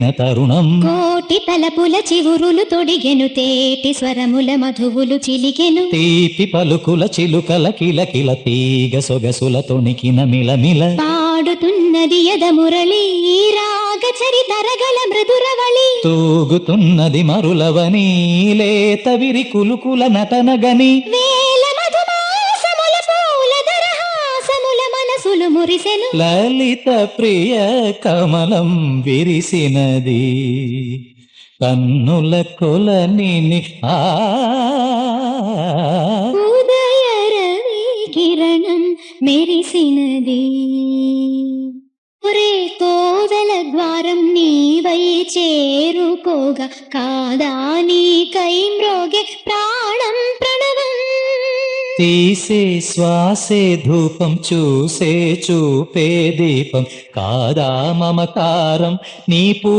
తరుణం కోటి తలపుల చివురులు తొడిగెను తేటి స్వరముల మధువులు చిలికెను తీపి పలుకుల చిలుకల కిలకిల తీగ సొగసుల తొణికిన మిలమిల పాడుతున్నది యద మురళి రాగ చరితరగల మృదురవళి తూగుతున్నది మరులవని లేత విరి కులుకుల నటనగని వేల మధుమాసముల పూల దరహాసముల మనసులు మురిసెను లలిత ప్రియ కమలం విరిసినది కన్నుల కొలని ఉదయ రవి కిరణం మెరిసినది ఒరే కోవెల ద్వారం నీవై చేరుకోగా కాదా నీకై మ్రోగే ప్రాణం ప్రణవం తీసే శ్వాసే ధూపం చూసే చూపే దీపం కాదా మమకారం నీ పూ